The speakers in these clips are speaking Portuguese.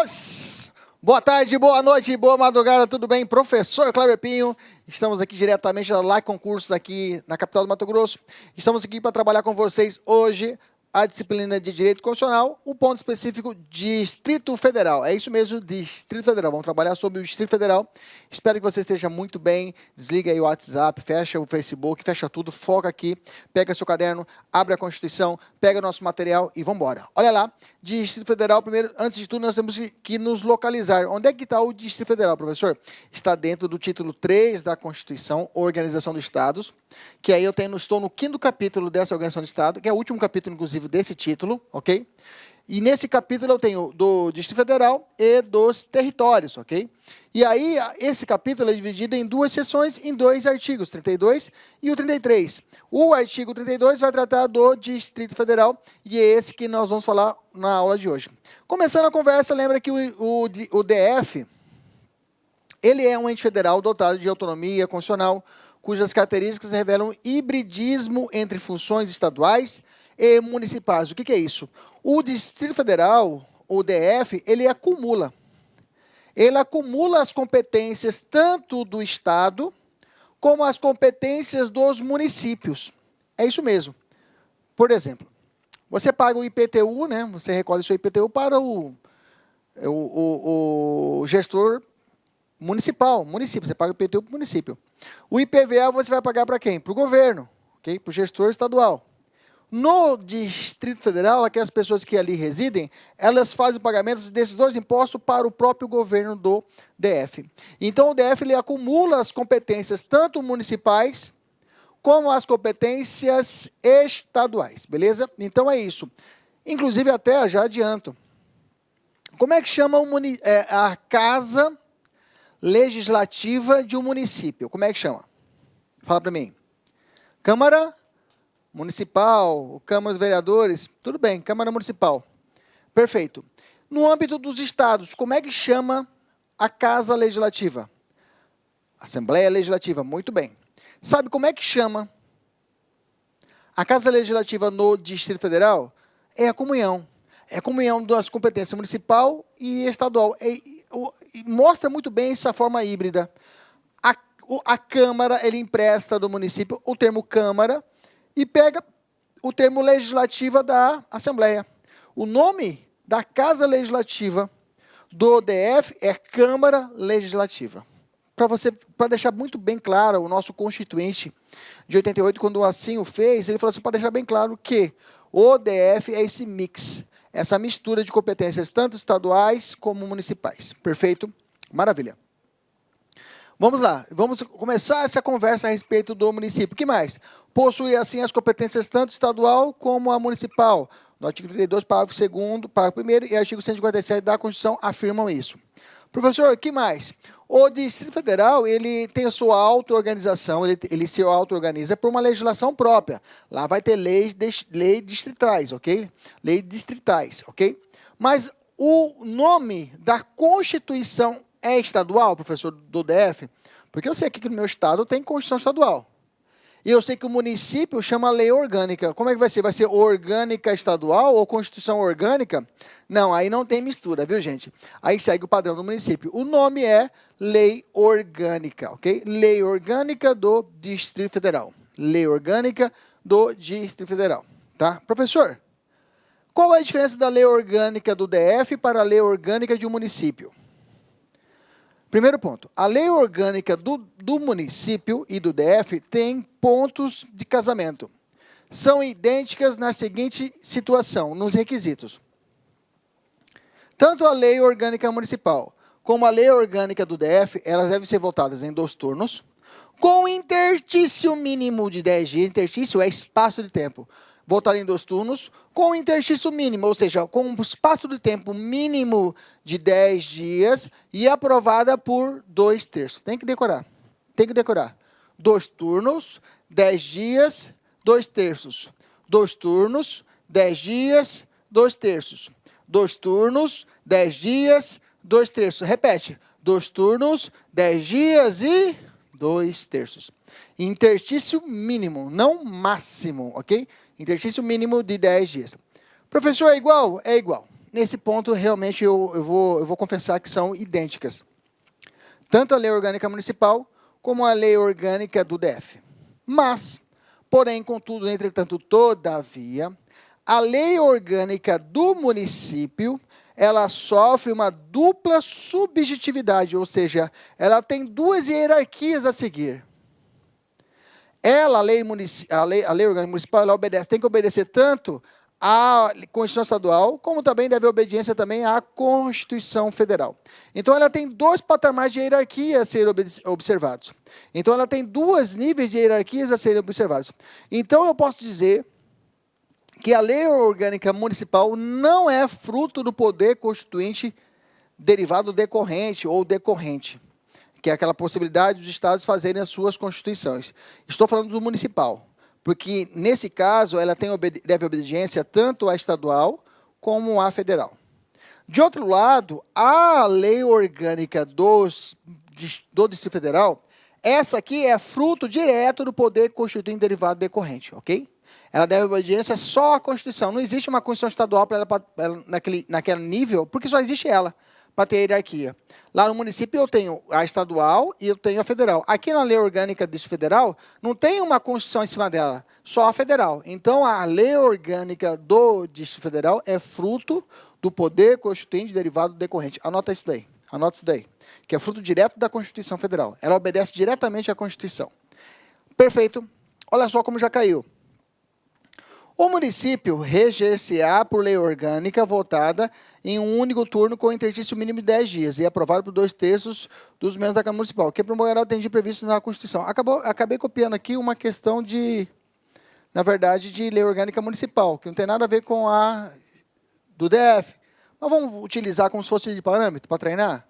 Almoço! Boa tarde, boa noite, boa madrugada, tudo bem? Professor Cleber Pinho, estamos aqui diretamente da Lai Concursos, aqui na capital do Mato Grosso. Estamos aqui para trabalhar com vocês hoje a disciplina de Direito Constitucional, o ponto específico Distrito Federal. É isso mesmo, Distrito Federal. Vamos trabalhar sobre o Distrito Federal. Espero que você esteja muito bem. Desliga aí o WhatsApp, fecha o Facebook, fecha tudo, foca aqui, pega seu caderno, abre a Constituição, pega nosso material e vamos embora. Olha lá, Distrito Federal, primeiro, antes de tudo, nós temos que nos localizar. Onde é que está o Distrito Federal, professor? Está dentro do título 3 da Constituição, Organização dos Estados, que aí estou no 5º capítulo dessa Organização do Estado, que é o último capítulo, inclusive, desse título, ok? E nesse capítulo eu tenho do Distrito Federal e dos territórios, ok? E aí, esse capítulo é dividido em duas seções, em dois artigos, 32 e o 33. O artigo 32 vai tratar do Distrito Federal e é esse que nós vamos falar na aula de hoje. Começando a conversa, lembra que o DF, ele é um ente federal dotado de autonomia constitucional, cujas características revelam hibridismo entre funções estaduais e municipais. O que é isso? O Distrito Federal, o DF, ele acumula as competências tanto do Estado como as competências dos municípios. É isso mesmo. Por exemplo, você paga o IPTU, né? Você recolhe o seu IPTU para o gestor municipal, município. Você paga o IPTU para o município. O IPVA você vai pagar para quem? Para o governo, okay? Para o gestor estadual. No Distrito Federal, aquelas pessoas que ali residem, elas fazem o pagamento desses dois impostos para o próprio governo do DF. Então, o DF ele acumula as competências tanto municipais como as competências estaduais, beleza? Então, é isso. Inclusive, até já adianto. Como é que chama a Casa Legislativa de um município? Como é que chama? Fala para mim. Câmara Municipal, Câmara dos Vereadores, tudo bem, Câmara Municipal. Perfeito. No âmbito dos estados, como é que chama a Casa Legislativa? Assembleia Legislativa, muito bem. Sabe como é que chama a Casa Legislativa no Distrito Federal? É a comunhão. É a comunhão das competências municipal e estadual. Mostra muito bem essa forma híbrida. A Câmara, ele empresta do município o termo Câmara, e pega o termo legislativa da Assembleia. O nome da Casa Legislativa do DF é Câmara Legislativa. Para deixar muito bem claro, o nosso Constituinte de 88, quando assim o fez, ele falou assim, para deixar bem claro que o DF é esse mix, essa mistura de competências tanto estaduais como municipais. Perfeito? Maravilha. Vamos lá, vamos começar essa conversa a respeito do município. O que mais? Possui, assim, as competências tanto estadual como a municipal. No artigo 32, parágrafo 2º, parágrafo 1º e artigo 157 da Constituição afirmam isso. Professor, o que mais? O Distrito Federal, ele tem a sua auto-organização, ele se auto-organiza por uma legislação própria. Lá vai ter leis distritais, ok? Leis distritais, ok? Mas o nome da Constituição é estadual, professor, do DF? Porque eu sei aqui que no meu estado tem Constituição estadual. E eu sei que o município chama lei orgânica. Como é que vai ser? Vai ser orgânica estadual ou Constituição orgânica? Não, aí não tem mistura, viu, gente? Aí segue o padrão do município. O nome é lei orgânica, ok? Lei orgânica do Distrito Federal. Lei orgânica do Distrito Federal, tá? Professor, qual é a diferença da lei orgânica do DF para a lei orgânica de um município? Primeiro ponto, a lei orgânica do município e do DF tem pontos de casamento. São idênticas na seguinte situação, nos requisitos. Tanto a lei orgânica municipal como a lei orgânica do DF, elas devem ser votadas em 2 turnos, com interstício mínimo de 10 dias, interstício é espaço de tempo, votada em 2 turnos, com interstício mínimo, ou seja, com um espaço de tempo mínimo de 10 dias e aprovada por 2/3. Tem que decorar. 2 turnos, 10 dias, 2/3. 2 turnos, 10 dias, 2/3. 2 turnos, 10 dias, 2/3. Repete. 2 turnos, 10 dias e 2/3. Interstício mínimo, não máximo, ok? Interstício mínimo de 10 dias. Professor, é igual? É igual. nesse ponto, realmente, eu vou confessar que são idênticas. Tanto a lei orgânica municipal, como a lei orgânica do DF. Mas, porém, contudo, entretanto, todavia, a lei orgânica do município, ela sofre uma dupla subjetividade, ou seja, ela tem duas hierarquias a seguir. Ela, a lei orgânica municipal, ela obedece, tem que obedecer tanto à Constituição Estadual, como também deve obediência também à Constituição Federal. Então, ela tem dois patamares de hierarquia a serem observados. Então, ela tem dois níveis de hierarquias a serem observados. Então, eu posso dizer que a lei orgânica municipal não é fruto do poder constituinte derivado decorrente ou decorrente, que é aquela possibilidade dos estados fazerem as suas constituições. Estou falando do municipal, porque, nesse caso, ela deve obediência tanto à estadual como à federal. De outro lado, a lei orgânica do Distrito Federal, essa aqui é fruto direto do poder constituinte derivado decorrente, ok? Ela deve obediência só à Constituição. Não existe uma Constituição estadual para ela naquele nível, porque só existe ela para ter hierarquia. Lá no município eu tenho a estadual e eu tenho a federal. Aqui na lei orgânica do Distrito Federal, não tem uma Constituição em cima dela, só a federal. Então, a lei orgânica do Distrito Federal é fruto do poder constituinte derivado decorrente. Anota isso daí, que é fruto direto da Constituição Federal. Ela obedece diretamente à Constituição. Perfeito. Olha só como já caiu. O município reger-se-á por lei orgânica votada em um único turno com interstício mínimo de 10 dias e aprovado por 2/3 dos membros da Câmara Municipal, que promoverá o atendimento previsto na Constituição. Acabei copiando aqui uma questão na verdade, de lei orgânica municipal, que não tem nada a ver com a do DF. Mas vamos utilizar como se fosse de parâmetro para treinar?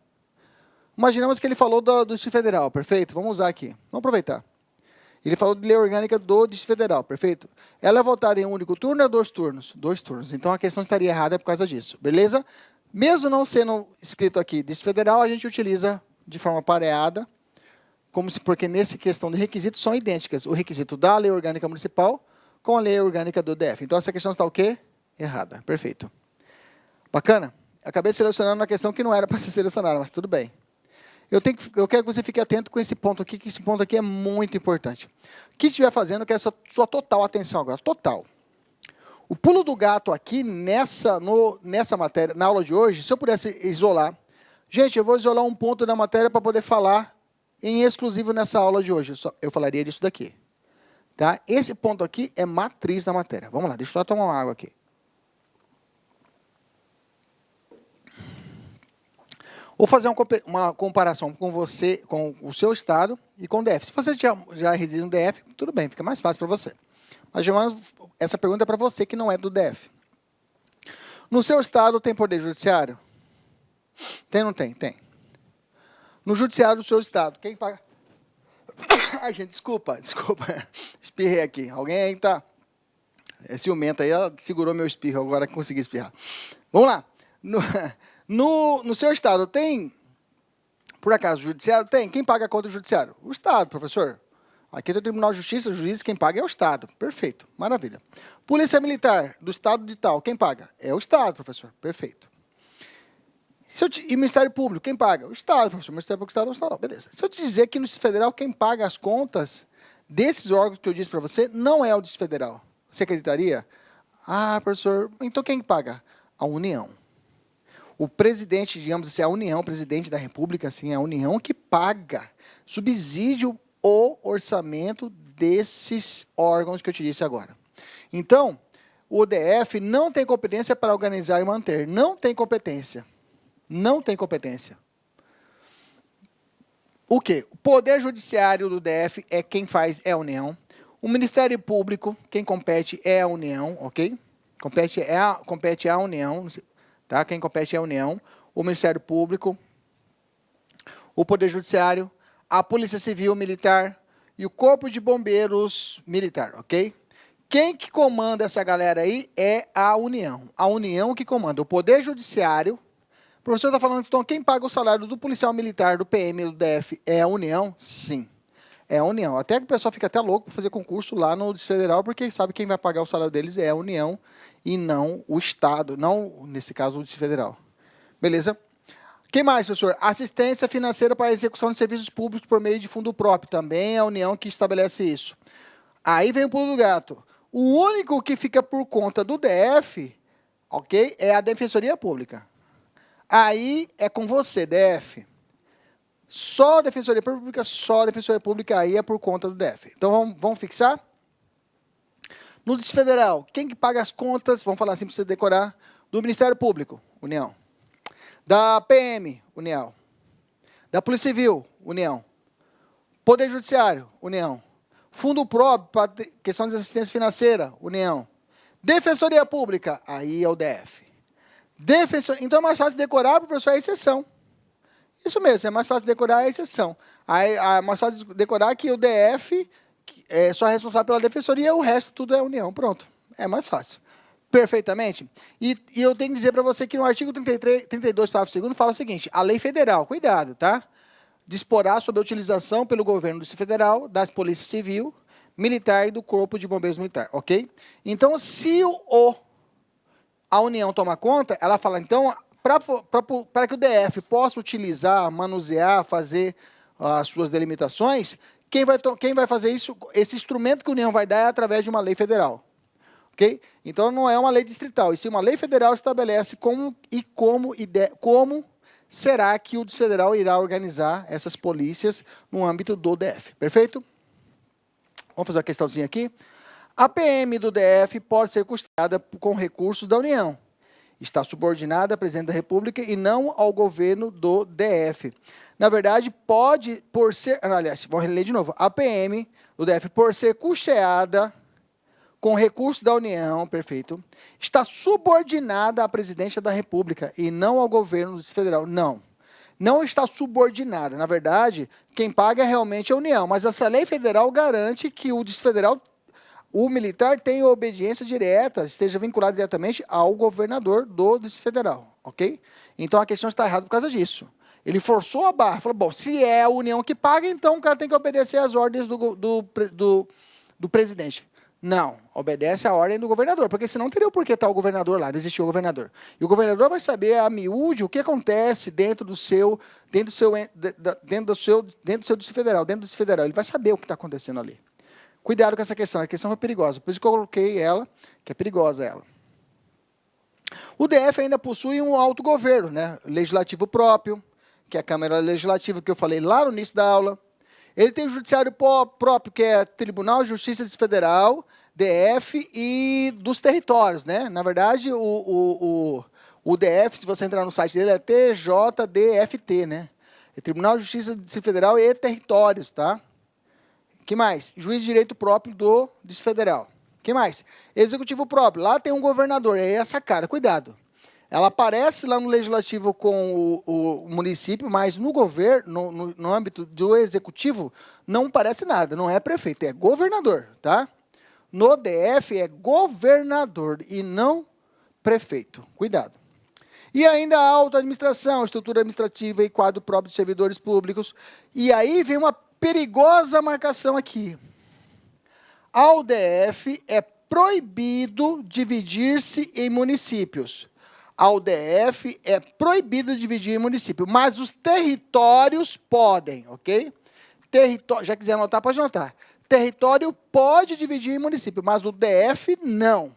Imaginamos que ele falou do Distrito Federal, perfeito? Vamos usar aqui. Vamos aproveitar. Ele falou de lei orgânica do Distrito Federal, perfeito? Ela é votada em um único turno ou 2 turnos? 2 turnos. Então, a questão estaria errada por causa disso, beleza? Mesmo não sendo escrito aqui Distrito Federal, a gente utiliza de forma pareada, porque nessa questão de requisitos são idênticas. O requisito da lei orgânica municipal com a lei orgânica do DF. Então, essa questão está o quê? Errada, perfeito. Bacana? Acabei selecionando uma questão que não era para ser selecionada, mas tudo bem. Eu quero que você fique atento com esse ponto aqui, que esse ponto aqui é muito importante. O que estiver fazendo, eu quero sua total atenção agora, total. O pulo do gato aqui, nessa matéria, na aula de hoje, se eu pudesse isolar, gente, eu vou isolar um ponto da matéria para poder falar em exclusivo nessa aula de hoje. Eu falaria disso daqui. Tá? Esse ponto aqui é matriz da matéria. Vamos lá, deixa eu tomar uma água aqui. Vou fazer uma comparação com você, com o seu estado e com o DF. Se você já reside no DF, tudo bem, fica mais fácil para você. Mas, essa pergunta é para você que não é do DF. No seu estado tem poder judiciário? Tem ou não tem? Tem. No judiciário do seu estado, quem paga? Ai, gente, desculpa. Espirrei aqui. Alguém aí tá... É ciumenta aí, ela segurou meu espirro, agora consegui espirrar. Vamos lá. No seu estado tem, por acaso, judiciário? Tem. Quem paga a conta do judiciário? O Estado, professor. Aqui no Tribunal de Justiça, o juiz, quem paga é o Estado. Perfeito. Maravilha. Polícia Militar do Estado de tal, quem paga? É o Estado, professor. Perfeito. E Ministério Público, quem paga? O Estado, professor. Ministério Público do Estado, beleza. Se eu te dizer que no Distrito Federal, quem paga as contas desses órgãos que eu disse para você, não é o Distrito Federal. Você acreditaria? Ah, professor, então quem paga? A União. O presidente, digamos assim, a União, o presidente da República, assim, a União que paga subsídio o orçamento desses órgãos que eu te disse agora. Então, o DF não tem competência para organizar e manter. Não tem competência. Não tem competência. O quê? O Poder Judiciário do DF é quem faz, é a União. O Ministério Público, quem compete é a União, ok? Compete à União. Tá? Quem compete é a União, o Ministério Público, o Poder Judiciário, a Polícia Civil Militar e o Corpo de Bombeiros Militar, ok? Quem que comanda essa galera aí é a União que comanda. O Poder Judiciário, o professor está falando, então, quem paga o salário do policial militar, do PM e do DF é a União? Sim. é a União. Até que o pessoal fica até louco para fazer concurso lá no Distrito Federal, porque sabe quem vai pagar o salário deles é a União e não o Estado, não, nesse caso, o Distrito Federal. Beleza? Quem mais, professor? Assistência financeira para a execução de serviços públicos por meio de fundo próprio. Também é a União que estabelece isso. Aí vem o pulo do gato. O único que fica por conta do DF, ok, é a Defensoria Pública. Aí é com você, DF. Só a Defensoria Pública, aí é por conta do DF. Então, vamos fixar? No Distrito Federal, quem que paga as contas, vamos falar assim para você decorar, do Ministério Público, União. Da PM, União. Da Polícia Civil, União. Poder Judiciário, União. Fundo próprio para questões de assistência financeira, União. Defensoria Pública, aí é o DF. Então é mais fácil decorar, professor, a exceção. Isso mesmo, é mais fácil decorar a exceção. É mais fácil decorar que o DF é só responsável pela defensoria, o resto tudo é União. Pronto, é mais fácil. Perfeitamente. E eu tenho que dizer para você que no artigo 32, parágrafo 2º, fala o seguinte, a lei federal, cuidado, tá? Disporá sobre a utilização pelo governo do Distrito Federal das polícias civil, militar e do corpo de bombeiros militar, ok? Então, se a União toma conta, ela fala, então, para que o DF possa utilizar, manusear, fazer as suas delimitações, quem vai fazer isso, esse instrumento que a União vai dar é através de uma lei federal. Okay? Então, não é uma lei distrital, e sim uma lei federal estabelece como será que o Distrito Federal irá organizar essas polícias no âmbito do DF. Perfeito? Vamos fazer uma questãozinha aqui. A PM do DF pode ser custeada com recursos da União. Está subordinada à Presidente da República e não ao governo do DF. Na verdade, pode, por ser... Aliás, vou reler de novo. A PM do DF, por ser custeada com recursos da União, perfeito, está subordinada à Presidência da República e não ao governo do Distrito Federal. Não. Não está subordinada. Na verdade, quem paga é realmente a União. Mas essa lei federal garante que o Distrito Federal, o militar, tenha obediência direta, esteja vinculado diretamente ao governador do Distrito Federal. Ok? Então a questão está errada por causa disso. Ele forçou a barra. Falou, bom, se é a União que paga, então o cara tem que obedecer às ordens do presidente. Não, obedece à ordem do governador, porque senão teria o porquê estar o governador lá, não existia o governador. E o governador vai saber a miúde o que acontece dentro do seu Distrito Federal, ele vai saber o que está acontecendo ali. Cuidado com essa questão, a questão é perigosa, por isso que eu coloquei ela, que é perigosa ela. O DF ainda possui um autogoverno, né? Legislativo próprio, que é a Câmara Legislativa que eu falei lá no início da aula. Ele tem o judiciário próprio, que é Tribunal de Justiça Federal, DF e dos territórios, né? Na verdade, o DF, se você entrar no site dele, é TJDFT, né? É Tribunal de Justiça Federal e Territórios, tá? Que mais? Juiz de Direito próprio do Distrito Federal. Que mais? Executivo próprio. Lá tem um governador, é essa cara, cuidado. Ela aparece lá no legislativo com o município, mas no governo, no âmbito do executivo, não parece nada, não é prefeito, é governador, tá? No DF é governador e não prefeito. Cuidado. E ainda a auto-administração, estrutura administrativa e quadro próprio de servidores públicos. E aí vem uma perigosa marcação aqui. Ao DF é proibido dividir-se em municípios. Ao DF é proibido dividir em município, mas os territórios podem, ok? Já quiser anotar, pode anotar. Território pode dividir em município, mas o DF não.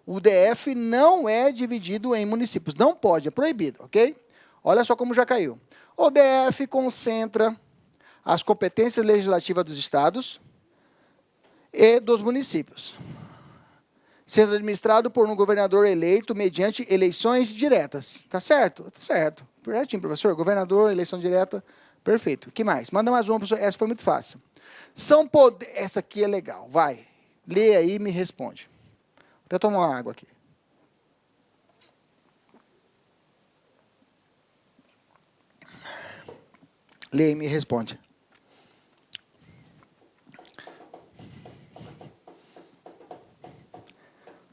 O DF não é dividido em municípios, não pode, é proibido, ok? Olha só como já caiu. O DF concentra as competências legislativas dos estados e dos municípios, sendo administrado por um governador eleito mediante eleições diretas. Tá certo? Tá certo. Certinho, professor. Governador, eleição direta. Perfeito. O que mais? Manda mais uma, professor. Essa foi muito fácil. Essa aqui é legal. Vai. Lê aí e me responde. Vou até tomar uma água aqui. Lê e me responde.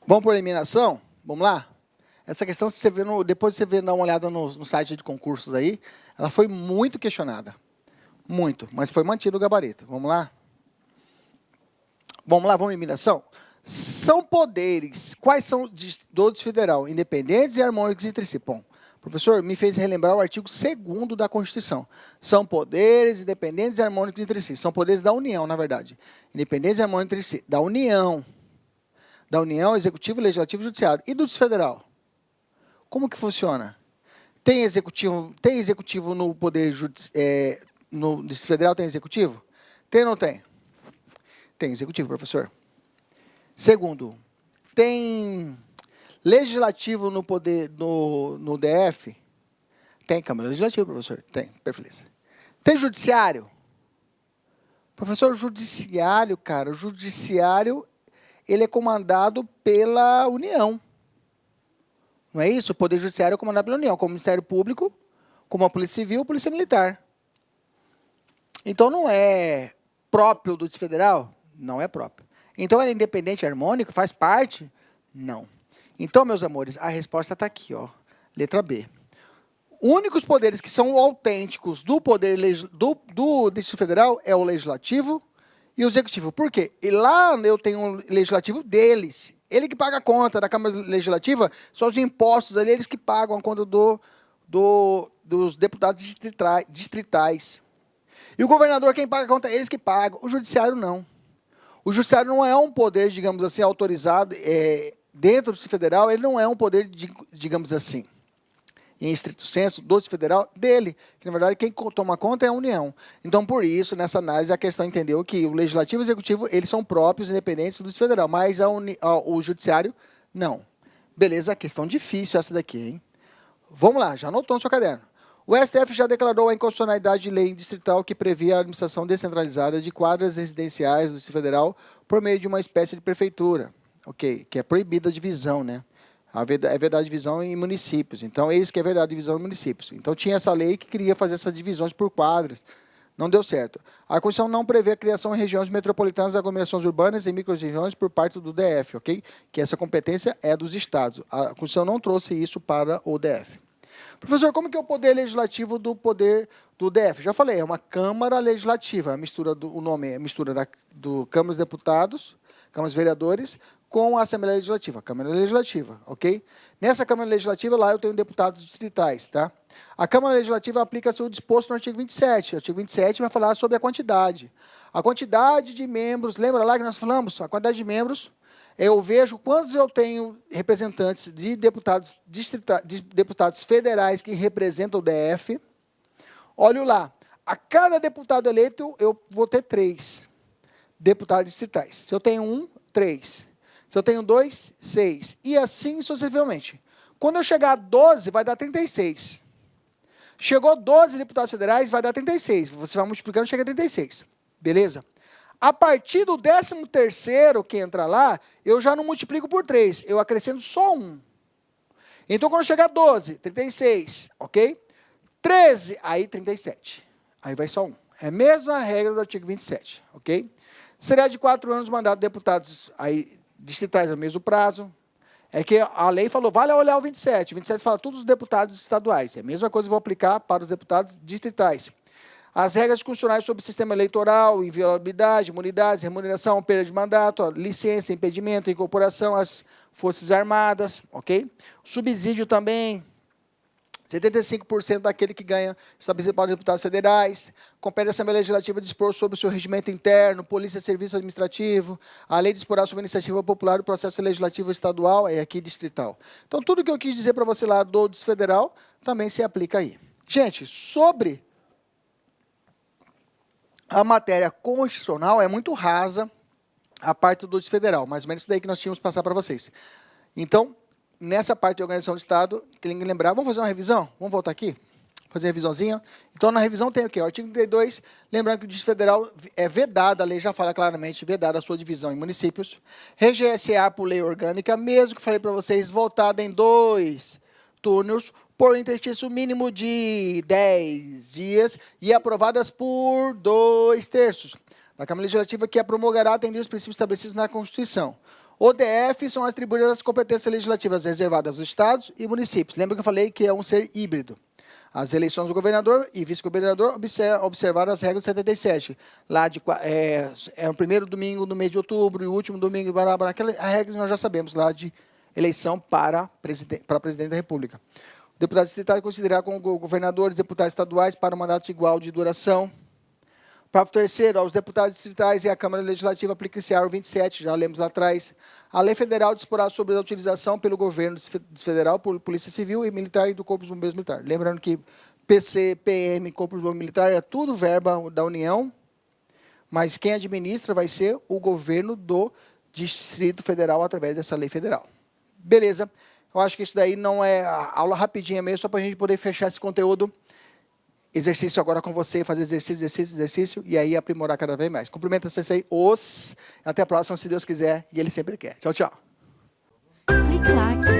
Vamos por eliminação? Vamos lá? Essa questão, se você vê depois você dá uma olhada no site de concursos aí, ela foi muito questionada. Muito, mas foi mantido o gabarito. Vamos lá? Vamos lá, vamos em eliminação? São poderes. Quais são do Distrito Federal? Independentes e harmônicos entre si. Bom, professor, me fez relembrar o artigo 2º da Constituição. São poderes independentes e harmônicos entre si. São poderes da União, na verdade. Independentes e harmônicos entre si. Da União. Da União, Executivo, Legislativo e Judiciário. E do Distrito Federal? Como que funciona? Tem executivo no Poder Judiciário? No Distrito Federal tem executivo? Tem ou não tem? Tem executivo, professor. Segundo, tem legislativo no poder no DF? Tem Câmara Legislativa, professor? Tem, perfeito. Tem judiciário? Professor, judiciário, cara, o judiciário, ele é comandado pela União. Não é isso? O Poder Judiciário é comandado pela União, como o Ministério Público, como a Polícia Civil, a Polícia Militar. Então, não é próprio do Distrito Federal? Não é próprio. Então, ele é independente, harmônico, faz parte? Não. Então, meus amores, a resposta está aqui, ó, letra B. Únicos poderes que são autênticos do poder do Distrito Federal é o Legislativo e o Executivo. Por quê? E lá eu tenho um Legislativo deles. Ele que paga a conta da Câmara Legislativa, são os impostos ali, eles que pagam a conta dos deputados distritais. E o governador, quem paga a conta, eles que pagam. O judiciário, não. O judiciário não é um poder, digamos assim, autorizado dentro do Distrito Federal, ele não é um poder, digamos assim, em estrito senso, do Distrito Federal, dele. Que, na verdade, quem toma conta é a União. Então, por isso, nessa análise, a questão entendeu que o Legislativo e o Executivo, eles são próprios, independentes do Distrito Federal, mas o Judiciário, não. Beleza, questão difícil essa daqui, hein? Vamos lá, já anotou no seu caderno. O STF já declarou a inconstitucionalidade de lei distrital que previa a administração descentralizada de quadras residenciais do Distrito Federal por meio de uma espécie de prefeitura, ok? Que é proibida a divisão, né? É verdade a divisão em municípios. Então, eis que é verdade a divisão em municípios. Então, tinha essa lei que queria fazer essas divisões por quadras. Não deu certo. A Constituição não prevê a criação em regiões metropolitanas, aglomerações urbanas e micro-regiões por parte do DF, ok? Que essa competência é dos estados. A Constituição não trouxe isso para o DF. Professor, como que é o poder legislativo do poder do DF? Já falei, é uma Câmara Legislativa. O nome é a mistura do Câmara dos Deputados, Câmara dos Vereadores, com a Assembleia Legislativa, Câmara Legislativa, ok? Nessa Câmara Legislativa, lá eu tenho deputados distritais, tá? A Câmara Legislativa aplica-se o disposto no artigo 27. O artigo 27 vai falar sobre a quantidade. A quantidade de membros, lembra lá que nós falamos? A quantidade de membros, eu vejo quantos eu tenho representantes de deputados federais que representam o DF. Olho lá, a cada deputado eleito, eu vou ter 3 deputados distritais. Se eu tenho 1, 3. Se eu tenho 2, 6. E assim sucessivamente. Quando eu chegar a 12, vai dar 36. Chegou 12 deputados federais, vai dar 36. Você vai multiplicando, chega a 36. Beleza? A partir do 13º que entra lá, eu já não multiplico por 3. Eu acrescento só 1. Então, quando chegar a 12, 36. Ok? 13, aí 37. Aí vai só 1. É a mesma regra do artigo 27. Ok? Será de 4 anos o mandato de deputados distritais é o mesmo prazo. É que a lei falou, vale olhar o 27. O 27 fala todos os deputados estaduais. É a mesma coisa que eu vou aplicar para os deputados distritais. As regras constitucionais sobre o sistema eleitoral, inviolabilidade, imunidades, remuneração, perda de mandato, licença, impedimento, incorporação às Forças Armadas, ok? Subsídio também, 75% daquele que ganha estabelecido para os deputados federais. Compete à Assembleia Legislativa dispor sobre o seu regimento interno, polícia, serviço administrativo, a lei disporá sobre a iniciativa popular do processo legislativo estadual, é aqui distrital. Então, tudo que eu quis dizer para você lá do Distrito Federal, também se aplica aí. Gente, sobre a matéria constitucional, é muito rasa a parte do Distrito Federal, mais ou menos isso daí que nós tínhamos que passar para vocês. Então, nessa parte de organização do Estado, tem que lembrar, vamos fazer uma revisão? Vamos voltar aqui? Fazer uma revisãozinha? Então, na revisão tem o quê? O artigo 32, lembrando que o Distrito Federal é vedado, a lei já fala claramente, vedada a sua divisão em municípios. RGSA por lei orgânica, mesmo que falei para vocês, votada em 2 turnos, por interstício mínimo de 10 dias e aprovadas por 2/3 da Câmara Legislativa, que a promulgará atendendo os princípios estabelecidos na Constituição. O DF são atribuídas as competências legislativas reservadas aos estados e municípios. Lembra que eu falei que é um ser híbrido. As eleições do governador e vice-governador observaram as regras 77. Lá é o primeiro domingo do mês de outubro e o último domingo, aquelas regras nós já sabemos lá de eleição para presidente da República. O deputado distrital considerar como governadores e deputados estaduais para um mandato igual de duração. Parágrafo terceiro, aos deputados distritais e à Câmara Legislativa aplica-se a 27, já lemos lá atrás. A lei federal disporá sobre a utilização pelo governo federal, por Polícia Civil e Militar e do Corpo dos Bombeiros Militar. Lembrando que PC, PM, Corpo dos Bombeiros Militar é tudo verba da União, mas quem administra vai ser o governo do Distrito Federal através dessa lei federal. Beleza. Eu acho que isso daí não é aula rapidinha mesmo, só para a gente poder fechar esse conteúdo. Exercício agora com você, fazer exercício, e aí aprimorar cada vez mais. Cumprimenta vocês aí, até a próxima, se Deus quiser, e Ele sempre quer. Tchau, tchau. Clique lá.